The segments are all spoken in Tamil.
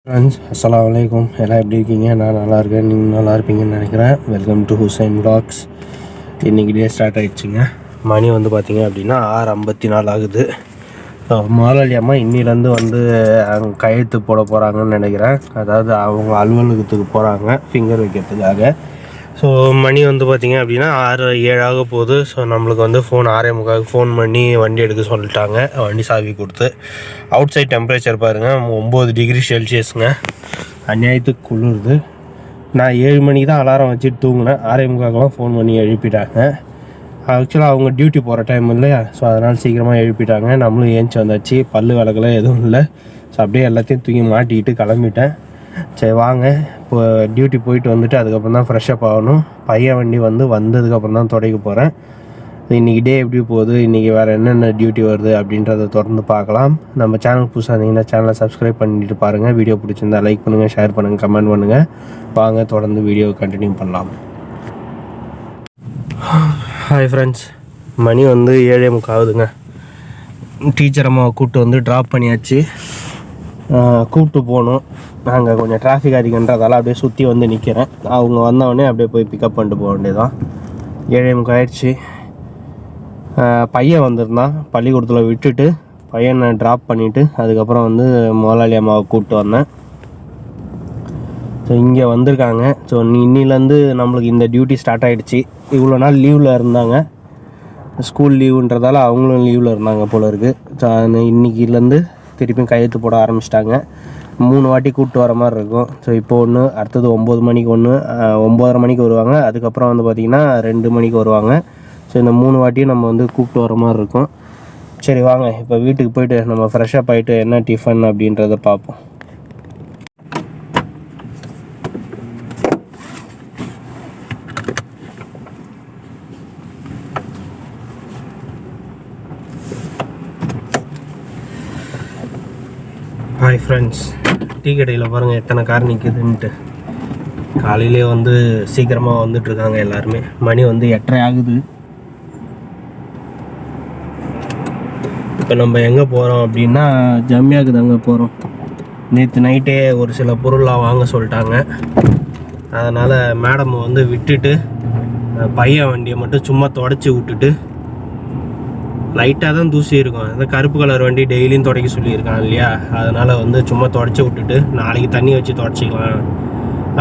ஃப்ரெண்ட்ஸ் அஸ்ஸலாமு அலைக்கும். எல்லாம் எப்படி இருக்கீங்க? நான் நல்லா இருக்கேன், நீங்கள் நல்லா இருப்பீங்கன்னு நினைக்கிறேன். Welcome to Hussain vlogs. இன்றைக்கி டே ஸ்டார்ட் ஆகிடுச்சிங்க. மணி வந்து பார்த்திங்க அப்படின்னா 6:54 ஆகுது. முதலாளி அம்மா இன்னிலேருந்து வந்து அவங்க கையெழுத்து போட போகிறாங்கன்னு நினைக்கிறேன். அதாவது அவங்க அலுவலகத்துக்கு போகிறாங்க ஃபிங்கர் வைக்கிறதுக்காக. ஸோ மணி வந்து பார்த்திங்க அப்படின்னா 6:07 ஆக போகுது. ஸோ நம்மளுக்கு வந்து ஃபோன் 6:45 ஃபோன் பண்ணி வண்டி எடுக்க சொல்லிட்டாங்க. வண்டி சாவி கொடுத்து அவுட் சைட் டெம்பரேச்சர் பாருங்கள் 9 டிகிரி செல்சியஸுங்க. அநியாயத்துக்கு குளிருது. நான் 7 மணிக்கு தான் அலாரம் வச்சுட்டு தூங்கினேன். 6:45 ஃபோன் பண்ணி எழுப்பிட்டாங்க. ஆக்சுவலாக அவங்க டியூட்டி போகிற டைம் இல்லையா, ஸோ அதனால் சீக்கிரமாக எழுப்பிட்டாங்க. நம்மளும் ஏஞ்சி வந்தாச்சு. பல்லு விளக்கெல்லாம் எதுவும் இல்லை. ஸோ அப்படியே எல்லாத்தையும் தூக்கி மாட்டிக்கிட்டு கிளம்பிட்டேன். சரி வாங்க, இப்போ டியூட்டி போயிட்டு வந்துட்டு அதுக்கப்புறம் தான் ஃப்ரெஷ்அப் ஆகணும். பையன் வண்டி வந்ததுக்கப்புறம் தான் துடைக்க போகிறேன். இன்றைக்கி டே எப்படி போகுது, இன்றைக்கி வேறு என்னென்ன டியூட்டி வருது அப்படின்றத தொடர்ந்து பார்க்கலாம். நம்ம சேனல் புதுசாக இருந்தீங்கன்னா சேனலை சப்ஸ்கிரைப் பண்ணிட்டு பாருங்கள். வீடியோ பிடிச்சிருந்தா லைக் பண்ணுங்கள், ஷேர் பண்ணுங்கள், கமெண்ட் பண்ணுங்கள். வாங்க தொடர்ந்து வீடியோ கண்டினியூ பண்ணலாம். ஹாய் ஃப்ரெண்ட்ஸ், மணி 7:45 ஆகுதுங்க. டீச்சர் அம்மாவை கூப்பிட்டு வந்து ட்ராப் பண்ணியாச்சு. கூப்பிட்டு போகணும். நாங்கள் கொஞ்சம் டிராஃபிக் அதிகன்றதால அப்படியே சுற்றி வந்து நிற்கிறேன். அவங்க வந்தவொடனே அப்படியே போய் பிக்கப் பண்ணிட்டு போக வேண்டியதான். 7:45 ஆயிடுச்சு. பையன் வந்திருந்தான். பள்ளிக்கூடத்தில் விட்டுட்டு பையனை ட்ராப் பண்ணிவிட்டு அதுக்கப்புறம் முதலாளி அம்மாவை கூப்பிட்டு வந்தேன். ஸோ இங்கே வந்திருக்காங்க. ஸோ இன்னிலேருந்து நம்மளுக்கு இந்த டியூட்டி ஸ்டார்ட் ஆகிடுச்சு. இவ்வளோ நாள் லீவில் இருந்தாங்க, ஸ்கூல் லீவுன்றதால அவங்களும் லீவில் இருந்தாங்க போல இருக்குது. ஸோ இன்றைக்கிலேருந்து திருப்பியும் கையெழுத்து போட ஆரம்பிச்சிட்டாங்க. 3 வாட்டி கூப்பிட்டு வர மாதிரி இருக்கும். ஸோ இப்போ ஒன்று, அடுத்தது 9 மணிக்கு ஒன்று, 9:30 மணிக்கு வருவாங்க. அதுக்கப்புறம் பார்த்திங்கன்னா 2 மணிக்கு வருவாங்க. ஸோ இந்த 3 வாட்டியும் நம்ம கூப்பிட்டு வர மாதிரி இருக்கும். சரி வாங்க, இப்போ வீட்டுக்கு போய்ட்டு நம்ம ஃப்ரெஷ்ஷப் ஆகிட்டு என்ன டிஃபன் அப்படின்றத பார்ப்போம். ஹாய் ஃப்ரெண்ட்ஸ், டீ கடையில் பாருங்கள் எத்தனை கார் நிற்குதுன்ட்டு. காலையிலே சீக்கிரமாக வந்துட்டுருக்காங்க எல்லாருமே. மணி 8:30 ஆகுது. இப்போ நம்ம எங்கே போகிறோம் அப்படின்னா ஜம்யாவுக்கு தாங்க போகிறோம். நேற்று நைட்டே ஒரு சில பொருளாக வாங்க சொல்லிட்டாங்க. அதனால் மேடம் விட்டுட்டு பையன் வண்டியை மட்டும் சும்மா தொடச்சி விட்டுட்டு, லைட்டாக தான் தூசி இருக்கும். அந்த கருப்பு கலர் வண்டி டெய்லியும் துடைக்க சொல்லியிருக்கான் இல்லையா, அதனால் சும்மா தொடச்சி விட்டுட்டு நாளைக்கு தண்ணி வச்சு தொடச்சிக்கலாம்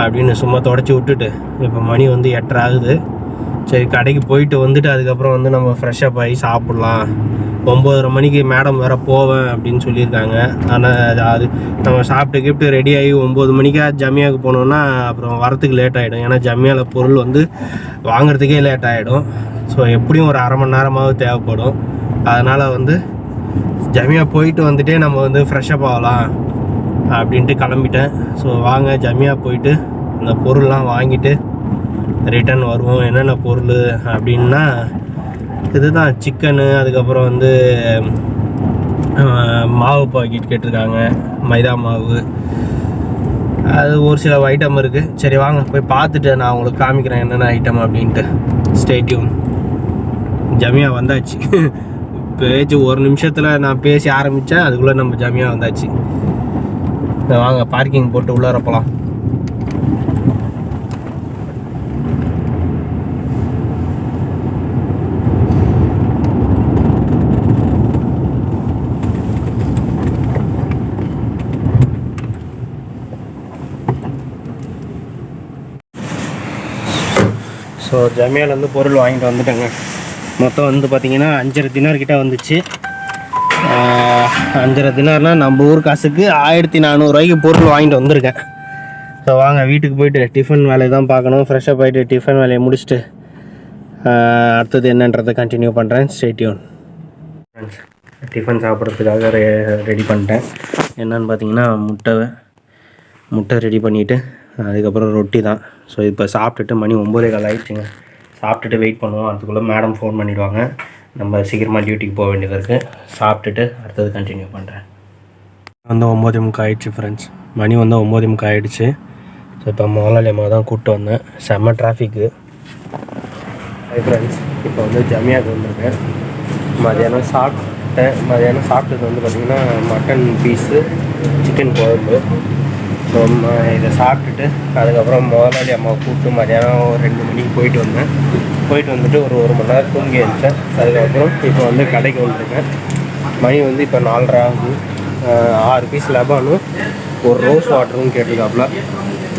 அப்படின்னு சும்மா தொடச்சி விட்டுட்டு இப்போ மணி 8:30 ஆகுது. சரி கடைக்கு போயிட்டு அதுக்கப்புறம் நம்ம ஃப்ரெஷ்ஷப் ஆகி சாப்பிட்லாம். 9:30 மணிக்கு மேடம் வேறு போவேன் அப்படின்னு சொல்லியிருக்காங்க. ஆனால் அது நம்ம சாப்பிட்டு ரெடி ஆகி 9 மணிக்காக ஜம்யாவுக்கு போனோன்னா அப்புறம் வரத்துக்கு லேட் ஆகிடும். ஏன்னா ஜம்யாவில் பொருள் வாங்குறதுக்கே லேட் ஆகிடும். ஸோ எப்படியும் ஒரு 1/2 மணி நேரமாவது தேவைப்படும். அதனால் ஜம்யா போயிட்டு வந்துட்டே நம்ம ஃப்ரெஷ்ஷப் ஆகலாம் அப்படின்ட்டு கிளம்பிட்டேன். ஸோ வாங்க ஜம்யா போயிட்டு அந்த பொருள்லாம் வாங்கிட்டு ரிட்டன் வருவோம். என்னென்ன பொருள் அப்படின்னா இதுதான் சிக்கனு, அதுக்கப்புறம் மாவு பாக்கெட் கேட்டிருக்காங்க, மைதா மாவு, அது ஒரு சில ஐட்டம் இருக்குது. சரி வாங்க போய் பார்த்துட்டு நான் உங்களுக்கு காமிக்கிறேன் என்னென்ன ஐட்டம் அப்படின்ட்டு. Stay tune. ஜம்யா வந்தாச்சு. பேச்சு ஒரு நிமிஷத்தில் நான் பேசி ஆரம்பித்தேன், அதுக்குள்ளே நம்ம ஜம்யா வந்தாச்சு. வாங்க பார்க்கிங் போட்டு உள்ளார போகலாம். ஸோ ஜம்யாவிலேருந்து பொருள் வாங்கிட்டு வந்துட்டேங்க. மொத்தம் பார்த்திங்கன்னா 5.5 தினார் கிட்டே வந்துச்சு. 5.5 தினார்னால் நம்ம ஊர் காசுக்கு 1400 ரூபாய்க்கு பொருள் வாங்கிட்டு வந்திருக்கேன். ஸோ வாங்க வீட்டுக்கு போயிட்டு டிஃபன் வேலையை தான் பார்க்கணும். ஃப்ரெஷ்ஷாக போயிட்டு டிஃபன் வேலையை முடிச்சுட்டு அடுத்தது என்னன்றதை கண்டினியூ பண்ணுறேன். Stay tune. டிஃபன் சாப்பிட்றதுக்காக ரெடி பண்ணிட்டேன். என்னன்னு பார்த்தீங்கன்னா முட்டை ரெடி பண்ணிவிட்டு அதுக்கப்புறம் ரொட்டி தான். ஸோ இப்போ சாப்பிட்டுட்டு மணி 9:15 ஆகிடுச்சுங்க. சாப்பிட்டுட்டு வெயிட் பண்ணுவோம். அதுக்குள்ளே மேடம் ஃபோன் பண்ணிவிடுவாங்க. நம்ம சீக்கிரமாக டியூட்டிக்கு போக வேண்டியது இருக்குது. சாப்பிட்டுட்டு அடுத்தது கண்டினியூ பண்ணுறேன். 9:45 ஆகிடுச்சு ஃப்ரெண்ட்ஸ். மணி 9:45 ஆகிடுச்சு. ஸோ இப்போ முதலாளி அம்மா தான் கூப்பிட்டு வந்தேன். செம்ம டிராஃபிக்கு. ஹை ஃப்ரெண்ட்ஸ், இப்போ ஜம்யாவுக்கு வந்திருக்கேன். மதியானம் சாப்பிட்டது பார்த்திங்கன்னா மட்டன் பீஸு, சிக்கன் குழம்பு. ஸோ இதை சாப்பிட்டுட்டு அதுக்கப்புறம் முதலாளி அம்மாவை கூப்பிட்டு மதியானம் ஒரு 2 மணிக்கு போயிட்டு வந்தேன். போயிட்டு வந்துட்டு ஒரு மணி நேரம் தூங்கி எழுந்தேன். அதுக்கப்புறம் இப்போ வந்து கடைக்கு வந்துருக்கேன். மணி வந்து இப்போ 4:30 ஆகுது. 6 பீஸ் லெபானும் ஒரு ரோஸ் வாட்டரும் கேட்டிருக்காப்புல.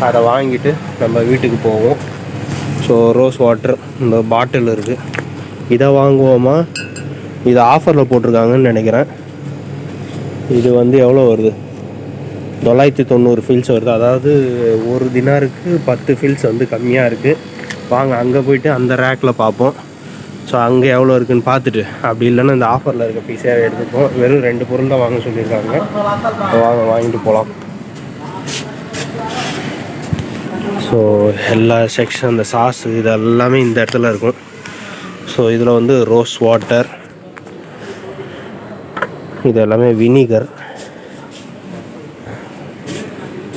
அதை வாங்கிட்டு நம்ம வீட்டுக்கு போவோம். ஸோ ரோஸ் வாட்டர் இந்த பாட்டில் இருக்குது, இதை வாங்குவோமா? இது ஆஃபரில் போட்டிருக்காங்கன்னு நினைக்கிறேன். இது வந்து எவ்வளோ வருது? 990 ஃபில்ஸ் வருது. அதாவது ஒரு தினாருக்கு 10 ஃபில்ஸ் வந்து கம்மியாக இருக்குது. வாங்க அங்கே போய்ட்டு அந்த ரேக்கில் பார்ப்போம். ஸோ அங்கே எவ்வளோ இருக்குதுன்னு பார்த்துட்டு, அப்படி இல்லைன்னா இந்த ஆஃபரில் இருக்க பீஸே எடுத்துப்போம். வெறும் 2 பொருள் தான் வாங்க சொல்லியிருக்காங்க. வாங்க வாங்கிட்டு போகலாம். ஸோ எல்லா செக்ஷன் அந்த சாஸு இது எல்லாமே இந்த இடத்துல இருக்கும். ஸோ இதில் வந்து ரோஸ் வாட்டர், இது எல்லாமே வினிகர்.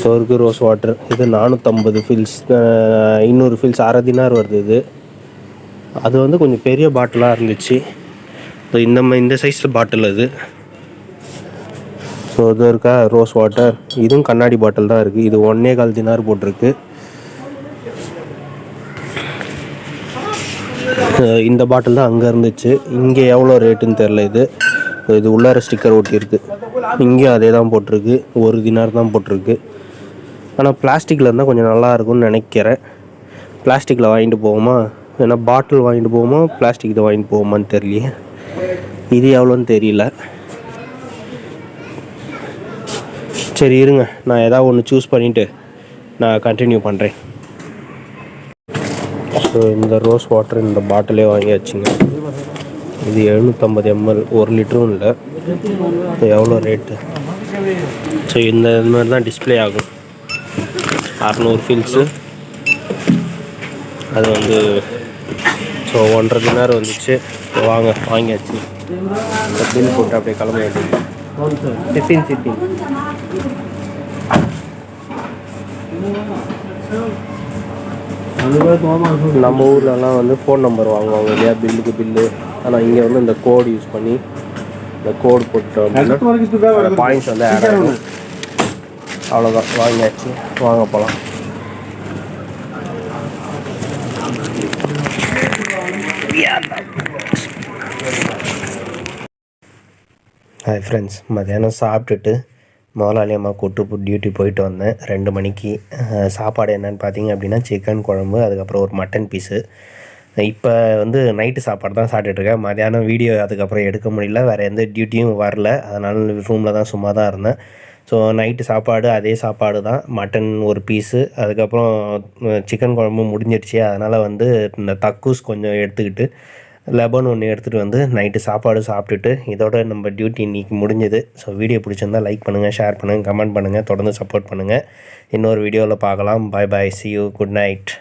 ஸோ இருக்குது ரோஸ் வாட்டர். இது 450 ஃபில்ஸ், 200 ஃபில்ஸ், அரை தினார் வருது. இது அது வந்து கொஞ்சம் பெரிய பாட்டிலாக இருந்துச்சு. ஸோ இந்த சைஸ் பாட்டில் அது. ஸோ இது இருக்கா ரோஸ் வாட்டர். இதுவும் கண்ணாடி பாட்டில் தான் இருக்குது. இது 1.25 தினார் போட்டிருக்கு. இந்த பாட்டில் தான் அங்கே இருந்துச்சு. இங்கே எவ்வளோ ரேட்டுன்னு தெரில. இது உள்ளார ஸ்டிக்கர் ஒட்டியிருக்கு. இங்கேயும் அதே தான் போட்டிருக்கு, 1 தினார் தான் போட்டிருக்கு. ஆனால் பிளாஸ்டிக்கில் இருந்தால் கொஞ்சம் நல்லாயிருக்கும்னு நினைக்கிறேன். பிளாஸ்டிக்கில் வாங்கிட்டு போவோமா? ஏன்னா பாட்டில் வாங்கிட்டு போவோமா, பிளாஸ்டிக் இதை வாங்கிட்டு போவோமான்னு தெரியலையே. இது எவ்வளோன்னு தெரியல. சரி இருங்க, நான் ஏதாவது ஒன்று சூஸ் பண்ணிவிட்டு நான் கண்டினியூ பண்ணுறேன். ஸோ இந்த ரோஸ் வாட்டர் இந்த பாட்டிலே வாங்கியாச்சுங்க. இது 750 ml, 1 லிட்டரும் இல்லை. எவ்வளோ ரேட்டு? ஸோ இந்த மாதிரி தான் டிஸ்பிளே ஆகும். 600 ஃபில்ஸு. அது வந்து ஸோ 1.5 தினார் வந்துச்சு. வாங்கியாச்சு. பில் போட்டு அப்படியே கிளம்ப வேண்டியது. சிட்டின் நம்ம ஊர்லலாம் வந்து ஃபோன் நம்பர் வாங்குவாங்க இல்லையா, பில்லு. ஆனால் இங்கே வந்து இந்த கோடு யூஸ் பண்ணி இந்த கோடு போட்டோம் அப்படின்னா பாயிண்ட்ஸ் வந்து ஆட் ஆகும். அவ்வளோதான், வாங்கியாச்சு. வாங்க போகலாம். ஹாய் ஃப்ரெண்ட்ஸ், மதியானம் சாப்பிட்டுட்டு முதலாளி அம்மா கூட்டு டியூட்டி போயிட்டு வந்தேன் 2 மணிக்கு. சாப்பாடு என்னென்னு பார்த்தீங்க அப்படின்னா சிக்கன் குழம்பு, அதுக்கப்புறம் ஒரு மட்டன் பீஸு. இப்போ வந்து நைட்டு சாப்பாடு தான் சாப்பிட்டுட்ருக்கேன். மதியானம் வீடியோ அதுக்கப்புறம் எடுக்க முடியல, வேறு எந்த டியூட்டியும் வரல. அதனால் ரூமில் தான் சும்மா தான் இருந்தேன். ஸோ நைட்டு சாப்பாடு அதே சாப்பாடு தான், மட்டன் ஒரு பீஸு, அதுக்கப்புறம் சிக்கன் குழம்பு முடிஞ்சிடுச்சு. அதனால் வந்து இந்த தக்கூஸ் கொஞ்சம் எடுத்துக்கிட்டு லெபன் ஒன்று எடுத்துகிட்டு வந்து நைட்டு சாப்பாடு சாப்பிட்டுட்டு இதோட நம்ம டியூட்டி இன்றைக்கி முடிஞ்சது. ஸோ வீடியோ பிடிச்சிருந்தால் லைக் பண்ணுங்கள், ஷேர் பண்ணுங்கள், கமெண்ட் பண்ணுங்கள், தொடர்ந்து சப்போர்ட் பண்ணுங்கள். இன்னொரு வீடியோவில் பார்க்கலாம். பாய் பாய், see you, குட் நைட்.